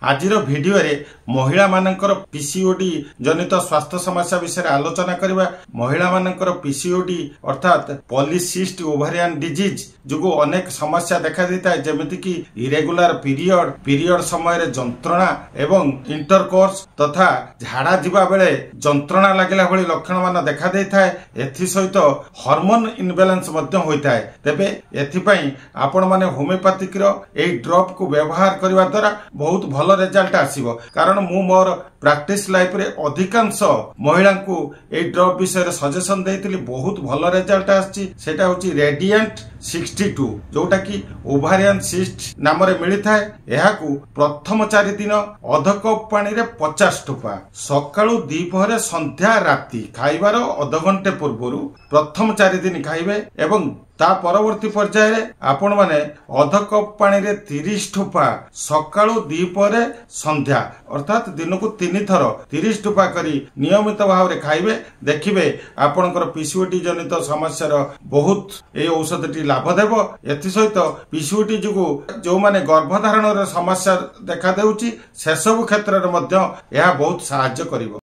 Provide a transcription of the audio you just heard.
आजिर video रे महिला मानकर पीसीओडी जनित स्वास्थ्य समस्या विषय आलोचना करबा। महिला मानकर पीसीओडी अर्थात पॉलीसिस्ट ओवरियन डिजीज जो अनेक समस्या देखा देता है, जेमिति कि इरेगुलर पीरियड समय रे जंत्रणा एवं इंटरकोर्स तथा झाड़ा जीवा बेले जंत्रणा लागला भली लक्षण मान देखा देता है। एथि सहित हार्मोन इनबैलेंस मध्य होता है। तेबे एथिपई आपण माने होमियोपैथिक रो एई ड्रॉप को व्यवहार करबा द्वारा बहुत भल रिजल्ट आसीबो। कारण मु मोर प्रैक्टिस लाइफ रे अधिकांश महिला को ए ड्रॉप विषय सजेशन देइतिली, बहुत भल रिजल्ट आछि। सेटा होछि रेडिएंट 62 जोटा कि ओवारियन सिस्ट नाम रे मिली थाए। एहाकू प्रथम 4 दिन अध कप पानी रे 50 टोपा सकाळू दीपहरे संध्या राति खाइबार अध घंटे पूर्व प्रथम 4 दिन खाइबे एवं ता परवर्ती पर्याय रे आपण माने अध कप पानी रे 30 टोपा सकाळू दीपहरे संध्या अर्थात दिन को 3 थर 30 टोपा करी नियमित भाव रे खाइबे। देखिबे आपनकर पीसीओडी जनित समस्या बहुत ए औषधटी लाभ देबो। एथि सहित पीसीओडी जुगु जो माने गर्भधारण रे समस्या देखा देउची से सब क्षेत्र रे मध्य यह बहुत सहायता करिवो।